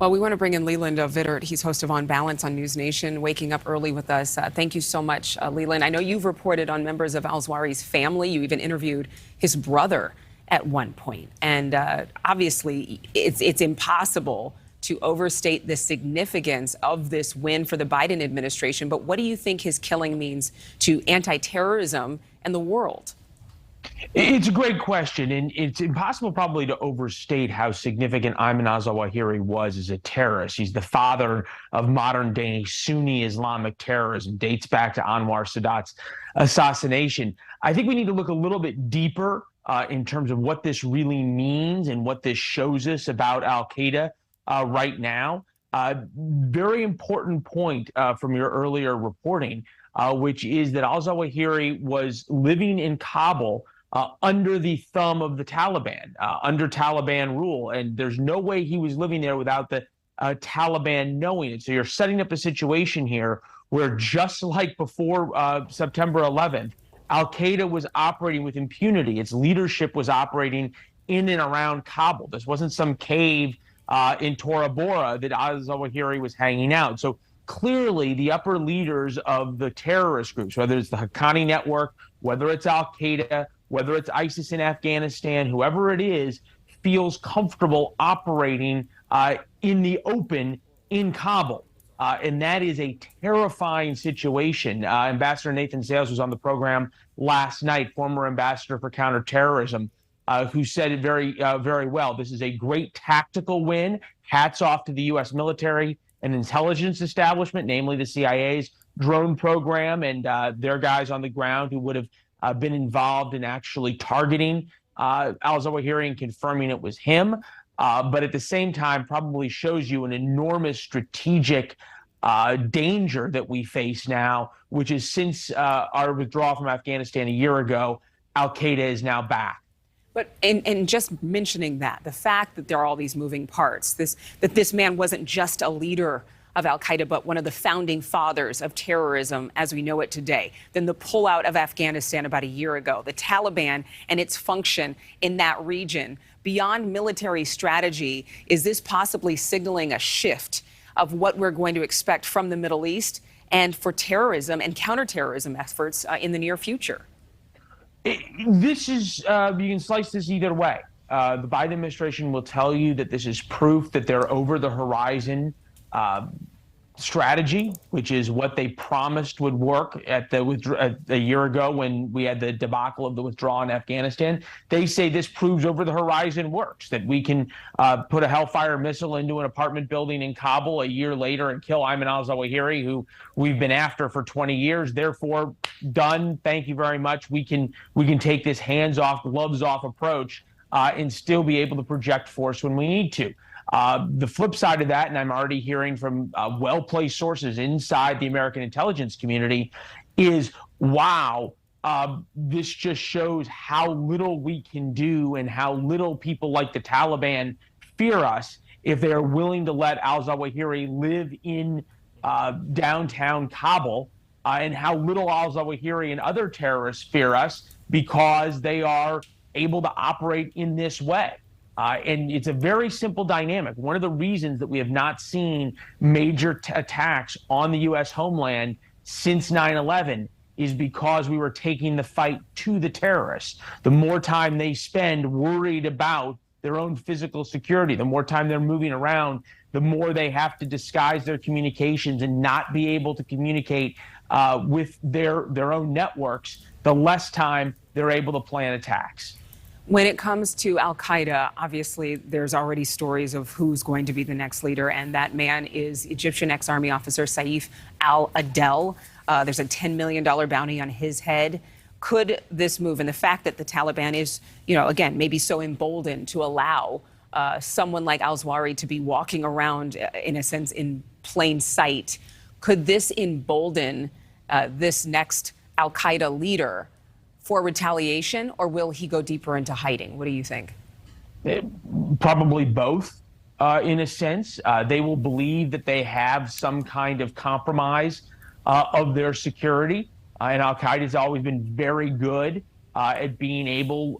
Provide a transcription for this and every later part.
Well, we want to bring in Leland Vittert. He's host of On Balance on NewsNation, waking up early with us. Thank you so much, Leland. I know you've reported on members of al-Zawahiri's family. You even interviewed his brother at one point. And obviously, it's impossible to overstate the significance of this win for the Biden administration. But what do you think his killing means to anti-terrorism and the world? It's a great question, and it's impossible probably to overstate how significant Ayman al-Zawahiri was as a terrorist. He's the father of modern-day Sunni Islamic terrorism, dates back to Anwar Sadat's assassination. I think we need to look a little bit deeper in terms of what this really means and what this shows us about al-Qaeda right now. Very important point from your earlier reporting, which is that al-Zawahiri was living in Kabul under the thumb of the Taliban, under Taliban rule. And there's no way he was living there without the Taliban knowing it. So you're setting up a situation here where, just like before September 11th, al-Qaeda was operating with impunity. Its leadership was operating in and around Kabul. This wasn't some cave in Tora Bora that al-Zawahiri was hanging out. So clearly the upper leaders of the terrorist groups, whether it's the Haqqani network, whether it's al-Qaeda, whether it's ISIS in Afghanistan, whoever it is, feels comfortable operating in the open in Kabul. And that is a terrifying situation. Ambassador Nathan Sales was on the program last night, former ambassador for counterterrorism, who said it very well. This is a great tactical win. Hats off to the U.S. military and intelligence establishment, namely the CIA's drone program and their guys on the ground who would have been involved in actually targeting al-Zawahiri and confirming it was him. But at the same time, probably shows you an enormous strategic danger that we face now, which is since our withdrawal from Afghanistan a year ago, al-Qaeda is now back. But and just mentioning that, the fact that there are all these moving parts, that this man wasn't just a leader of al-Qaeda, but one of the founding fathers of terrorism as we know it today. Then the pullout of Afghanistan about a year ago, the Taliban and its function in that region. Beyond military strategy, is this possibly signaling a shift of what we're going to expect from the Middle East and for terrorism and counterterrorism efforts in the near future? This is, you can slice this either way. The Biden administration will tell you that this is proof that they're over the horizon strategy, which is what they promised would work at a year ago when we had the debacle of the withdrawal in Afghanistan. They say this proves over the horizon works, that we can put a Hellfire missile into an apartment building in Kabul a year later and kill Ayman al-Zawahiri, who we've been after for 20 years. Therefore, done. Thank you very much. We can take this hands-off, gloves-off approach and still be able to project force when we need to. The flip side of that, and I'm already hearing from well-placed sources inside the American intelligence community, is, wow, this just shows how little we can do and how little people like the Taliban fear us if they are willing to let al-Zawahiri live in downtown Kabul, and how little al-Zawahiri and other terrorists fear us because they are able to operate in this way. And it's a very simple dynamic. One of the reasons that we have not seen major attacks on the U.S. homeland since 9/11 is because we were taking the fight to the terrorists. The more time they spend worried about their own physical security, the more time they're moving around, the more they have to disguise their communications and not be able to communicate with their own networks, the less time they're able to plan attacks. When it comes to al-Qaeda, obviously, there's already stories of who's going to be the next leader, and that man is Egyptian ex-army officer Saif al-Adel. There's a $10 million bounty on his head. Could this move, and the fact that the Taliban is, again, maybe so emboldened to allow someone like al-Zawahiri to be walking around, in a sense, in plain sight, could this embolden this next al-Qaeda leader for retaliation, or will he go deeper into hiding? What do you think? Probably both, in a sense. They will believe that they have some kind of compromise of their security. And al-Qaeda has always been very good at being able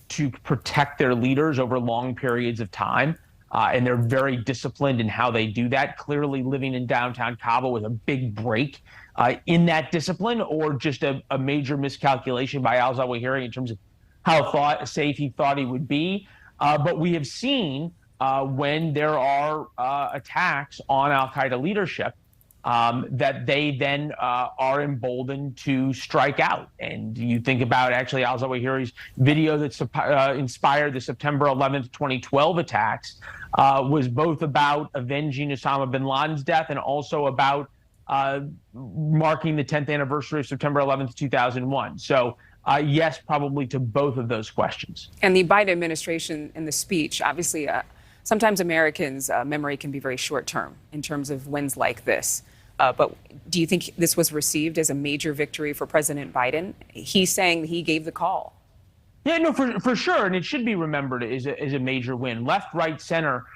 to protect their leaders over long periods of time. and they're very disciplined in how they do that. Clearly, living in downtown Kabul was a big break in that discipline, or just a major miscalculation by al-Zawahiri in terms of how safe he thought he would be. But we have seen when there are attacks on al-Qaeda leadership, that they then are emboldened to strike out. And you think about actually al-Zawahiri's video that inspired the September 11th, 2012 attacks was both about avenging Osama bin Laden's death and also about marking the 10th anniversary of September 11th, 2001. So yes, probably to both of those questions. And the Biden administration in the speech, obviously, sometimes Americans' memory can be very short term in terms of wins like this. But do you think this was received as a major victory for President Biden? He's saying he gave the call. Yeah, no, for sure. And it should be remembered as a major win. Left, right, center.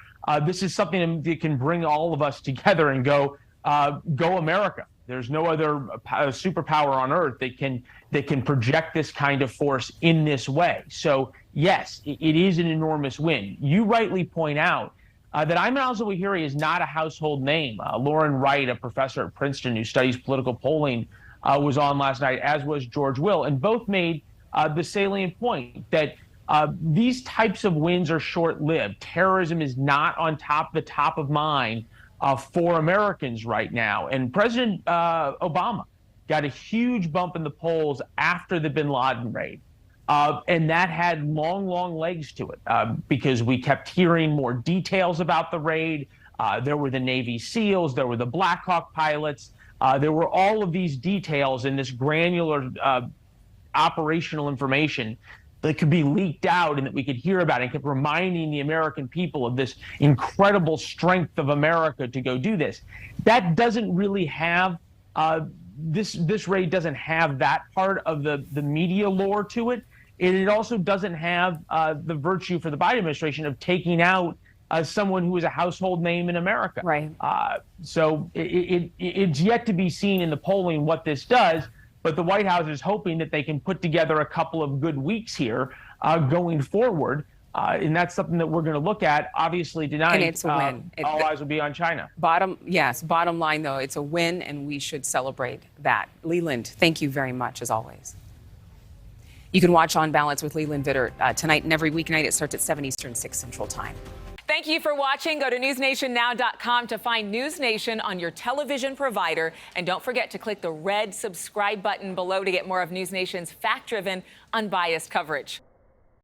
This is something that can bring all of us together and go America. There's no other superpower on earth that can project this kind of force in this way. So yes, it is an enormous win. You rightly point out that Ayman al-Zawahiri is not a household name. Lauren Wright, a professor at Princeton who studies political polling, was on last night, as was George Will, and both made the salient point that these types of wins are short-lived. Terrorism is not on the top of mind for Americans right now. And President Obama got a huge bump in the polls after the bin Laden raid. And that had long legs to it because we kept hearing more details about the raid. There were the Navy SEALs, there were the Black Hawk pilots, there were all of these details and this granular operational information that could be leaked out and that we could hear about, and kept reminding the American people of this incredible strength of America to go do this. That doesn't really have, this raid doesn't have that part of the media lore to it. And it also doesn't have the virtue for the Biden administration of taking out someone who is a household name in America. Right. So it's yet to be seen in the polling what this does, but the White House is hoping that they can put together a couple of good weeks here going forward. And that's something that we're going to look at. Obviously, tonight, and it's a win. All eyes will be on China. Bottom line, though, it's a win, and we should celebrate that. Leland, thank you very much, as always. You can watch On Balance with Leland Vittert tonight and every weeknight. It starts at 7 Eastern, 6 Central Time. Thank you for watching. Go to newsnationnow.com to find NewsNation on your television provider. And don't forget to click the red subscribe button below to get more of NewsNation's fact-driven, unbiased coverage.